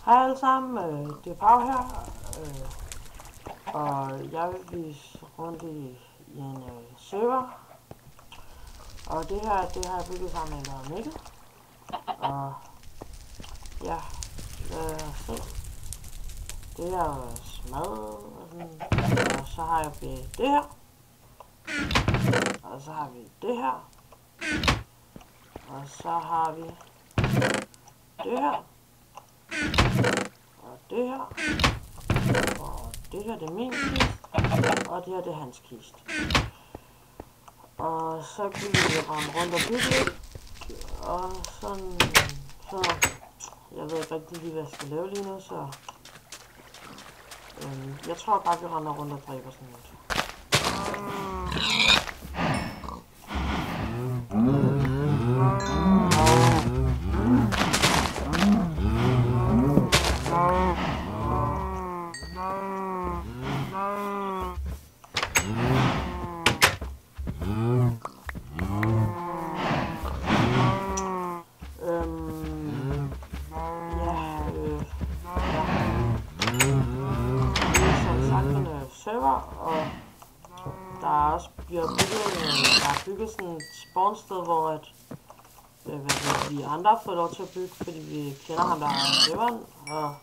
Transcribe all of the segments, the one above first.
Hej alle sammen, det er Pau her, og jeg vil vise rundt i en server. Og det her, det har jeg bygget sammen med en Mikkel. Og ja, lad os se. Det er smad og sådan. Og så har jeg det her. Og så har vi det her. Og så har vi det her. Og det her. Og det her, det er min kiste. Og det her, det er hans kiste. Og så kan vi rende rundt og bygge lidt. Og sådan, så jeg ved ikke rigtig lige, hvad jeg skal lave lige nu, så jeg tror bare, vi render rundt og dræber sådan noget. Og der er også bygget sådan et spawnsted, hvor at vi andre har fået lov til at bygge, fordi vi kender ham, der er serveren, og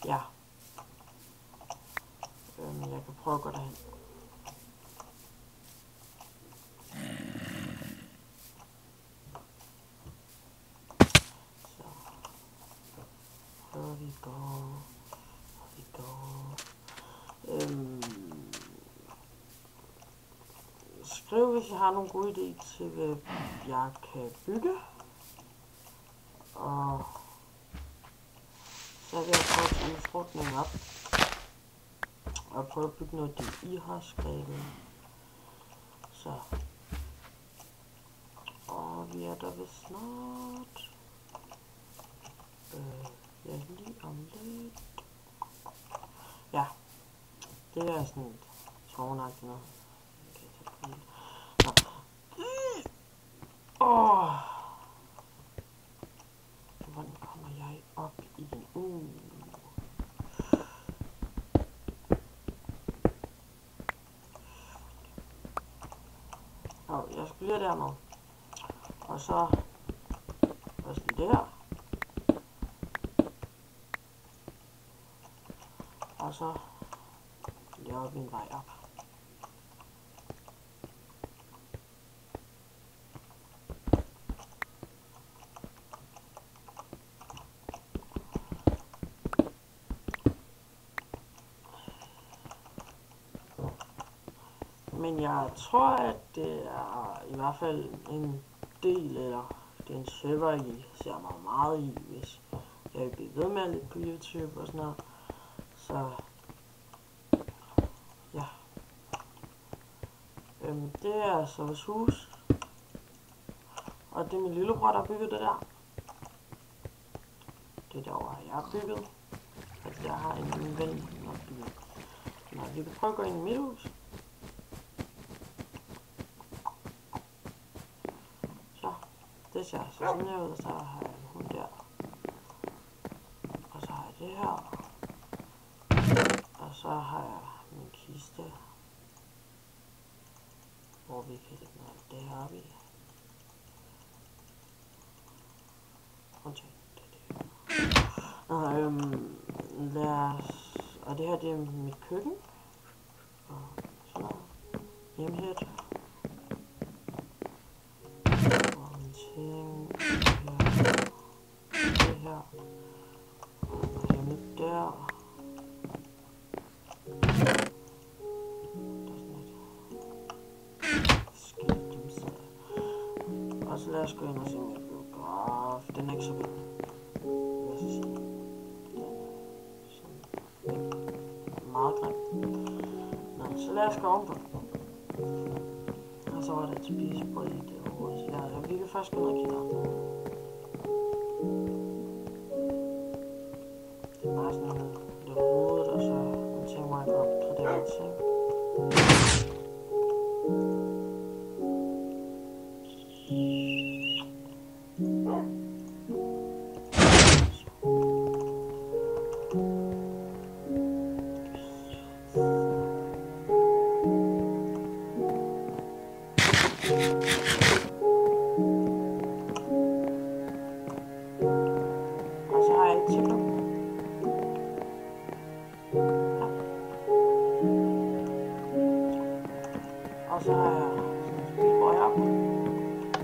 ja, jeg kan prøve at gå derhen. Så prøver vi at gå. Skriv, hvis I har nogle gode idéer til, hvad jeg kan bygge. Og så vil jeg prøve at tage udfordringen op. Og prøve at bygge noget, det I har skrevet. Så. Og vi er der ved snart. Ja, lige om lidt. Ja. Det er sådan et tårnagtigt noget. Hvordan kommer jeg op i den? Jeg skal lige dernede. Og så også lige der. Og så laver vi en vej op. Men jeg tror, at det er i hvert fald en del, eller det er en server, I ser mig meget i, hvis jeg vil blive ved med lidt på YouTube og sådan noget. Så ja. Det er så vores hus. Og det er min lillebror, der har bygget det der. Det derovre har jeg bygget. Altså jeg har en ven, der har bygget. Nå, vi kan prøve at gå ind i mit hus. Det ser så sådan her ud, så har jeg en hund der. Og så har jeg det her. Og så har jeg min kiste. Hvor vi kan lægge noget af det her oppe i. Undtagen det her. Og det her, det er mit køkken. Og sådan noget. Hjemmehed. Det her. Og hjemme der. Der er sådan et skilt hjemmeside. Og så lad os gå ind og se min biograf. Den er ikke så vild. Hvad skal jeg sige? Den er sådan meget grim. Nå, så lad os gå ovenpå. Og så var der et spisebord i det overhovedet. Så vi kan først gå ned og kigge op. Det er bare sådan lidt rodet, og så nogle ting, hvor jeg kan opgradere ting. så har jeg et til dig. Og så har jeg sådan et bilbord heroppe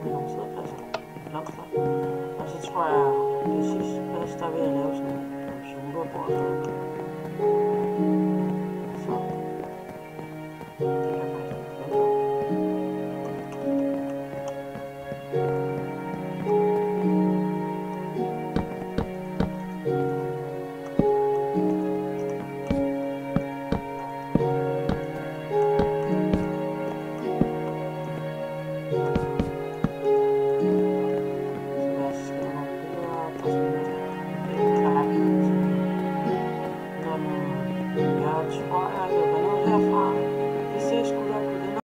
med nogle sædepladser, blomster. Og så tror jeg, det sidste plads, der vil jeg lave sådan en computerbord. Så det kan faktisk være sjovt. Jeg tror, jeg lukker ned her